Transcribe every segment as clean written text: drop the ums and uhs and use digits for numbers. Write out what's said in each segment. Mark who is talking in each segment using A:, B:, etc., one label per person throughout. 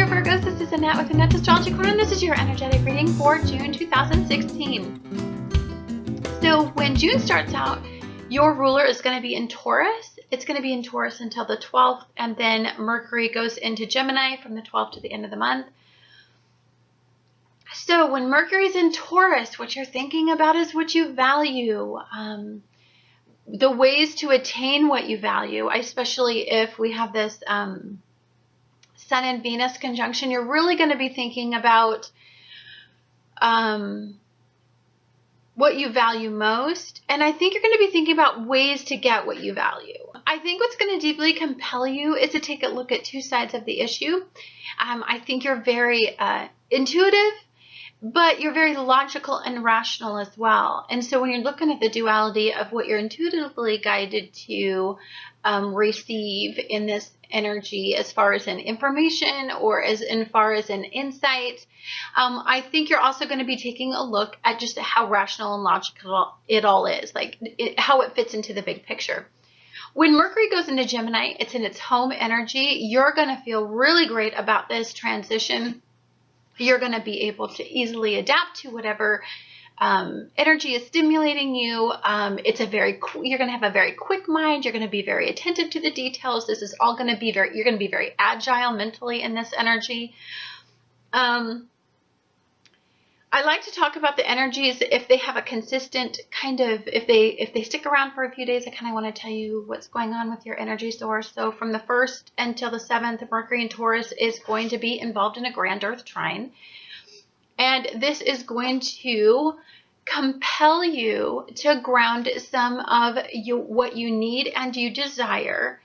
A: dear Virgos, this is Annette with Annette's Astrology Corner, and this is your energetic reading for June 2016. So when June starts out, your ruler is going to be in Taurus. It's going to be in Taurus until the 12th, and then Mercury goes into Gemini from the 12th to the end of the month. So when Mercury's in Taurus, what you're thinking about is what you value, the ways to attain what you value, especially if we have this Sun and Venus conjunction. You're really going to be thinking about what you value most. And I think you're going to be thinking about ways to get what you value. I think what's going to deeply compel you is to take a look at two sides of the issue. I think you're very intuitive, but you're very logical and rational as well. And so when you're looking at the duality of what you're intuitively guided to receive in this energy, as far as an information or as far as an insight, I think you're also going to be taking a look at just how rational and logical it all is, like how it fits into the big picture. When Mercury goes into Gemini, it's in its home energy. You're going to feel really great about this transition. You're going to be able to easily adapt to whatever energy is stimulating you. You're going to have a very quick mind. You're going to be very attentive to the details. This is all going to be you're going to be very agile mentally in this energy. I like to talk about the energies if they have a consistent kind of, if they stick around for a few days. I kind of want to tell you what's going on with your energy source. So from the 1st until the 7th, Mercury in Taurus is going to be involved in a grand Earth trine. And this is going to compel you to ground some of what you need and you desire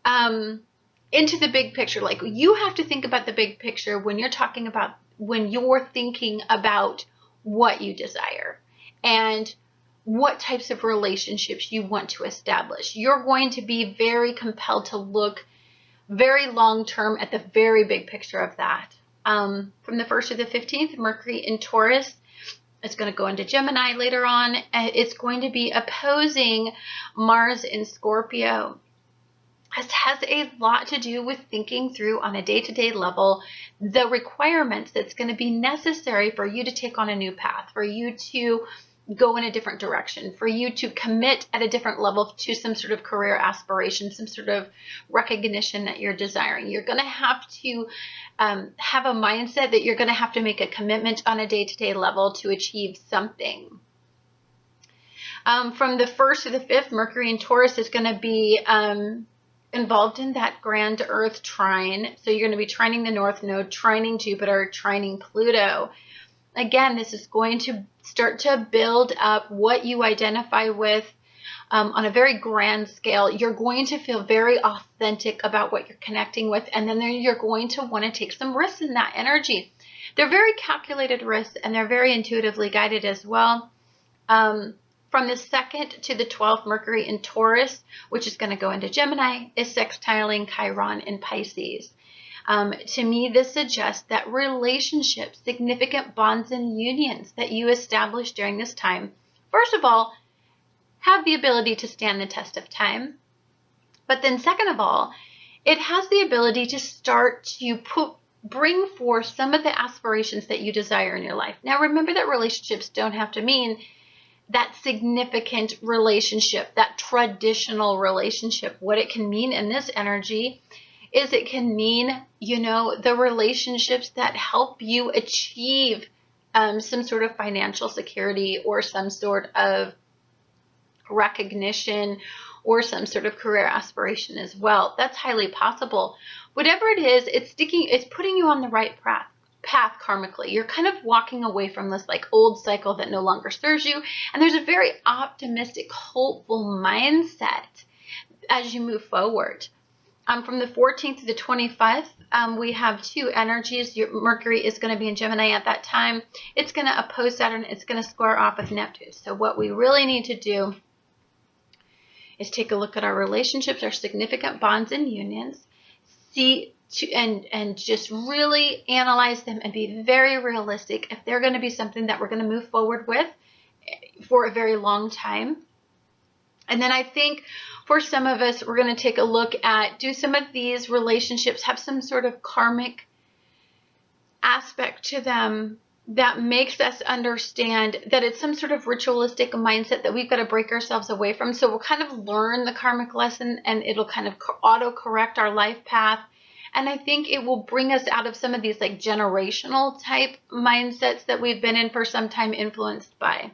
A: into the big picture. Like, you have to think about the big picture when you're thinking about what you desire and what types of relationships you want to establish. You're going to be very compelled to look very long term at the very big picture of that. From the 1st to the 15th, Mercury in Taurus is going to go into Gemini later on. It's going to be opposing Mars in Scorpio. This has a lot to do with thinking through on a day-to-day level the requirements that's going to be necessary for you to take on a new path, for you to go in a different direction, for you to commit at a different level to some sort of career aspiration, some sort of recognition that you're desiring. You're going to have to have a mindset that you're going to have to make a commitment on a day-to-day level to achieve something. From the 1st to the 5th, Mercury in Taurus is going to be involved in that grand Earth trine. So you're going to be trining the North Node, trining Jupiter, trining Pluto. Again, this is going to start to build up what you identify with on a very grand scale. You're going to feel very authentic about what you're connecting with, and then you're going to want to take some risks in that energy. They're very calculated risks, and they're very intuitively guided as well. From the 2nd to the 12th, Mercury in Taurus, which is going to go into Gemini, is sextiling Chiron in Pisces. To me, this suggests that relationships, significant bonds and unions that you establish during this time, first of all, have the ability to stand the test of time. But then second of all, it has the ability to start to bring forth some of the aspirations that you desire in your life. Now, remember that relationships don't have to mean that significant relationship, that traditional relationship. What it can mean in this energy is it can mean, the relationships that help you achieve some sort of financial security or some sort of recognition or some sort of career aspiration as well. That's highly possible. Whatever it is, it's putting you on the right path karmically. You're kind of walking away from this like old cycle that no longer serves you. And there's a very optimistic, hopeful mindset as you move forward. From the 14th to the 25th, we have two energies. Mercury is going to be in Gemini at that time. It's going to oppose Saturn. It's going to square off with Neptune. So what we really need to do is take a look at our relationships, our significant bonds and unions, and just really analyze them and be very realistic if they're going to be something that we're going to move forward with for a very long time. And then I think for some of us, we're going to take a look at, do some of these relationships have some sort of karmic aspect to them that makes us understand that it's some sort of ritualistic mindset that we've got to break ourselves away from. So we'll kind of learn the karmic lesson, and it'll kind of auto-correct our life path. And I think it will bring us out of some of these like generational type mindsets that we've been in for some time, influenced by.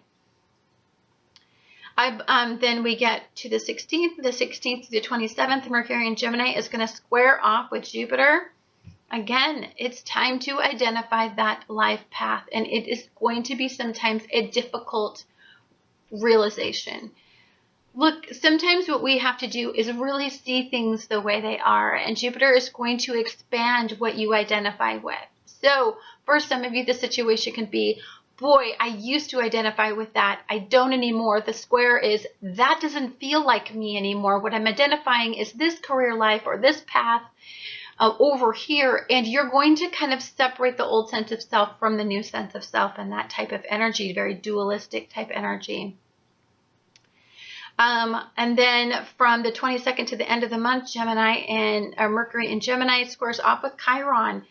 A: Then we get to the 16th to the 27th. Mercury in Gemini is going to square off with Jupiter. Again, it's time to identify that life path, and it is going to be sometimes a difficult realization. Look, sometimes what we have to do is really see things the way they are, and Jupiter is going to expand what you identify with. So for some of you, the situation can be, boy, I used to identify with that. I don't anymore. The square is, that doesn't feel like me anymore. What I'm identifying is this career life or this path over here, and you're going to kind of separate the old sense of self from the new sense of self, and that type of energy, very dualistic type energy. And then from the 22nd to the end of the month, Gemini and Mercury in Gemini squares off with Chiron.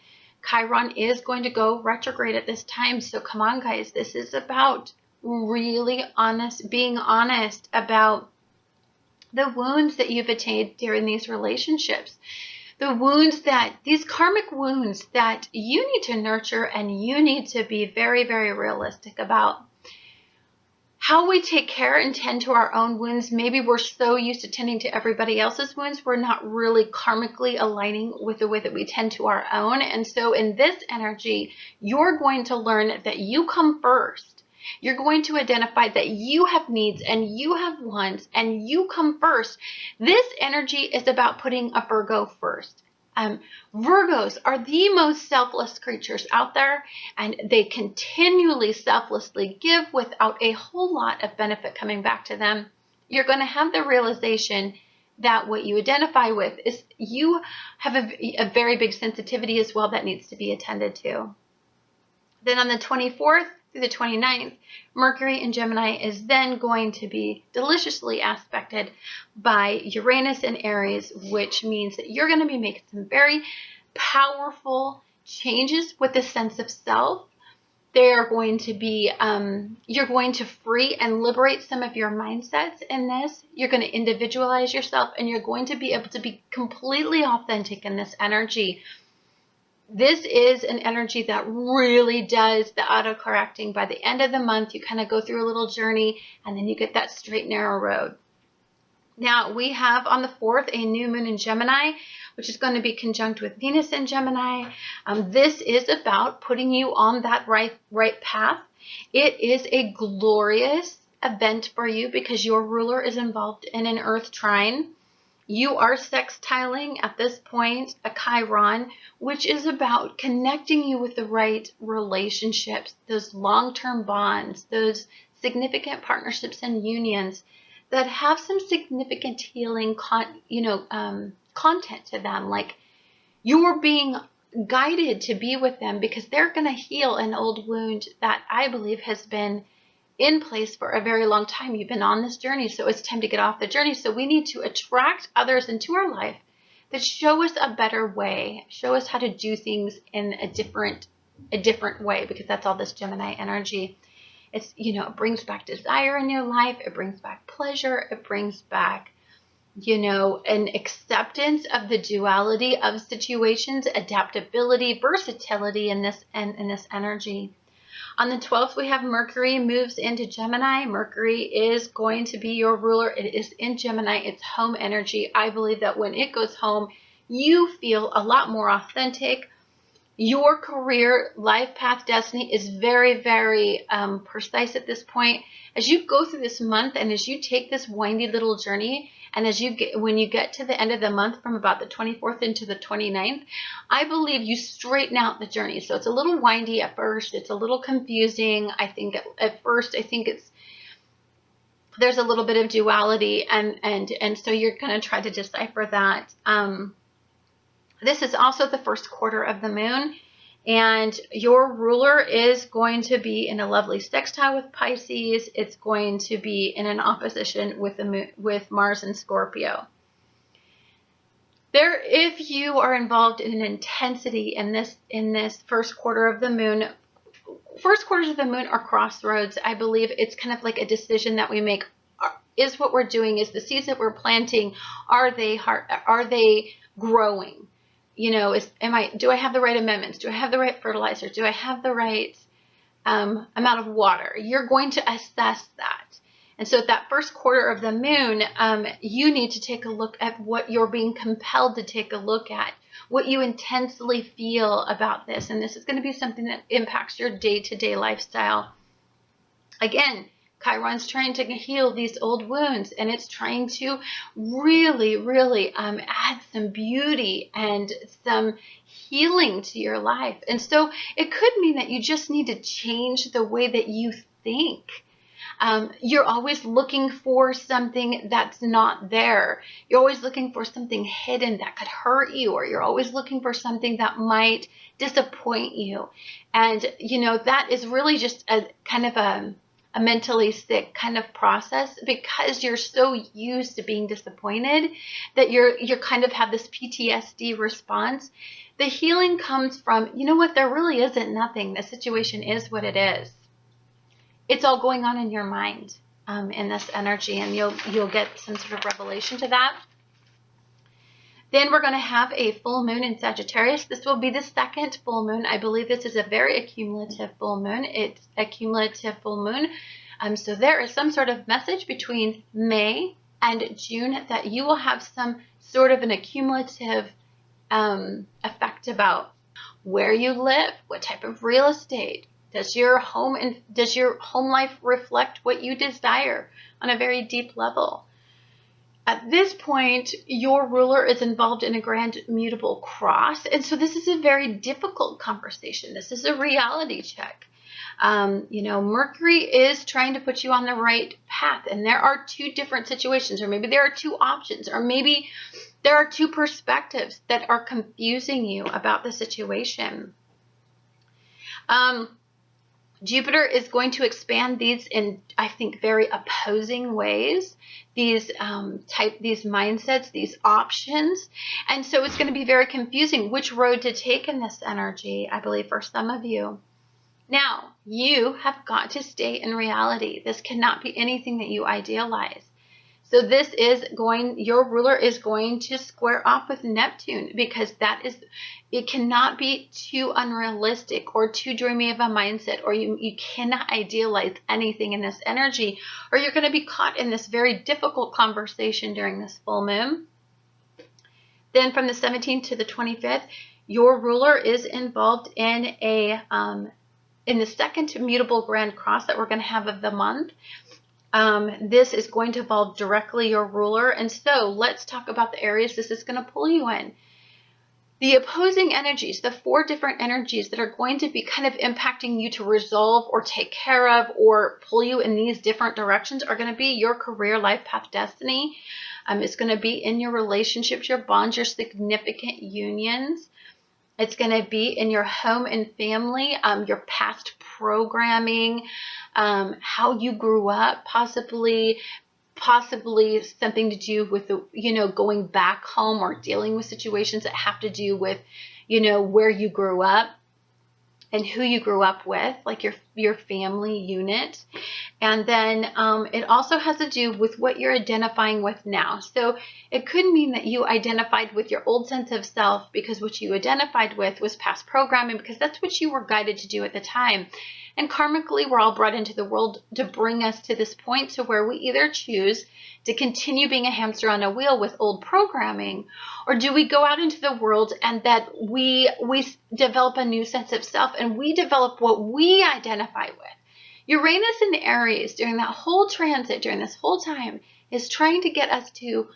A: Chiron is going to go retrograde at this time. So come on, guys, this is about really being honest about the wounds that you've attained during these relationships. The wounds these karmic wounds that you need to nurture, and you need to be very, very realistic about. How we take care and tend to our own wounds, maybe we're so used to tending to everybody else's wounds, we're not really karmically aligning with the way that we tend to our own. And so in this energy, you're going to learn that you come first. You're going to identify that you have needs and you have wants and you come first. This energy is about putting a Virgo first. Virgos are the most selfless creatures out there, and they continually selflessly give without a whole lot of benefit coming back to them. You're going to have the realization that what you identify with is you have a very big sensitivity as well that needs to be attended to. Then on the 24th through the 29th, Mercury in Gemini is then going to be deliciously aspected by Uranus in Aries, which means that you're going to be making some very powerful changes with the sense of self. They are going to be, you're going to free and liberate some of your mindsets in this. You're going to individualize yourself, and you're going to be able to be completely authentic in this energy. This is an energy that really does the auto-correcting. By the end of the month, you kind of go through a little journey, and then you get that straight, narrow road. Now, we have on the 4th a new moon in Gemini, which is going to be conjunct with Venus in Gemini. This is about putting you on that right path. It is a glorious event for you because your ruler is involved in an Earth trine. You are sextiling at this point a Chiron, which is about connecting you with the right relationships, those long-term bonds, those significant partnerships and unions that have some significant healing content to them. Like, you're being guided to be with them because they're going to heal an old wound that I believe has been in place for a very long time. You've been on this journey, so it's time to get off the journey. So we need to attract others into our life that show us a better way, show us how to do things in a different way, because that's all this Gemini energy. It's, it brings back desire in your life. It brings back pleasure. It brings back, an acceptance of the duality of situations, adaptability, versatility in this energy. On the 12th, we have Mercury moves into Gemini. Mercury is going to be your ruler. It is in Gemini. It's home energy. I believe that when it goes home, you feel a lot more authentic. Your career, life path, destiny is very, very precise at this point. As you go through this month and as you take this windy little journey, and when you get to the end of the month from about the 24th into the 29th, I believe you straighten out the journey. So it's a little windy at first. It's a little confusing. I think at first, there's a little bit of duality, and so you're going to try to decipher that. This is also the first quarter of the moon, and your ruler is going to be in a lovely sextile with Pisces. It's going to be in an opposition with Mars and Scorpio. If you are involved in an intensity in this first quarter of the moon, first quarters of the moon are crossroads. I believe it's kind of like a decision that we make. Is what we're doing, is the seeds that we're planting, are they growing? You know, do I have the right amendments? Do I have the right fertilizer? Do I have the right amount of water? You're going to assess that. And so at that first quarter of the moon, you need to take a look at what you're being compelled to take a look at, what you intensely feel about this. And this is going to be something that impacts your day-to-day lifestyle. Again, Chiron's trying to heal these old wounds, and it's trying to really add some beauty and some healing to your life. And so it could mean that you just need to change the way that you think. You're always looking for something that's not there. You're always looking for something hidden that could hurt you, or you're always looking for something that might disappoint you. And, you know, that is really just a kind of a mentally sick kind of process, because you're so used to being disappointed that you're kind of have this PTSD response. The healing comes from, you know what, there really isn't nothing. The situation is what it is. It's all going on in your mind in this energy, and you'll get some sort of revelation to that. Then we're going to have a full moon in Sagittarius. This will be the second full moon. I believe this is a very accumulative full moon. It's a cumulative full moon. So there is some sort of message between May and June that you will have some sort of an accumulative effect about where you live, what type of real estate. Does your home life reflect what you desire on a very deep level? At this point, your ruler is involved in a grand mutable cross. And so this is a very difficult conversation. This is a reality check. You know, Mercury is trying to put you on the right path. And there are two different situations, or maybe there are two options, or maybe there are two perspectives that are confusing you about the situation. Jupiter is going to expand these in, I think, very opposing ways, these mindsets, these options. And so it's going to be very confusing which road to take in this energy, I believe, for some of you. Now, you have got to stay in reality. This cannot be anything that you idealize. So this is your ruler is going to square off with Neptune, because it cannot be too unrealistic or too dreamy of a mindset, or you cannot idealize anything in this energy, or you're going to be caught in this very difficult conversation during this full moon. Then from the 17th to the 25th, your ruler is involved in the second mutable grand cross that we're going to have of the month. This is going to involve directly your ruler. And so let's talk about the areas this is going to pull you in. The opposing energies, the four different energies that are going to be kind of impacting you to resolve or take care of or pull you in these different directions, are going to be your career, life path, destiny. It's going to be in your relationships, your bonds, your significant unions. It's going to be in your home and family, your past programming, how you grew up, possibly something to do with going back home or dealing with situations that have to do with, where you grew up and who you grew up with, like your family unit. And then it also has to do with what you're identifying with now. So it could mean that you identified with your old sense of self because what you identified with was past programming, because that's what you were guided to do at the time. And karmically, we're all brought into the world to bring us to this point to where we either choose to continue being a hamster on a wheel with old programming, or do we go out into the world and that we develop a new sense of self and we develop what we identify with. Uranus in Aries during that whole transit, during this whole time, is trying to get us to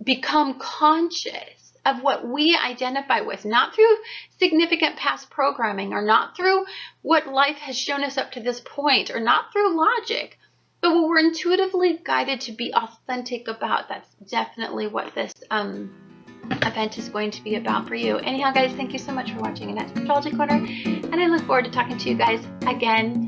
A: become conscious of what we identify with, not through significant past programming or not through what life has shown us up to this point or not through logic, but what we're intuitively guided to be authentic about. That's definitely what this event is going to be about for you. Anyhow, guys, thank you so much for watching Annette's Astrology Corner, and I look forward to talking to you guys again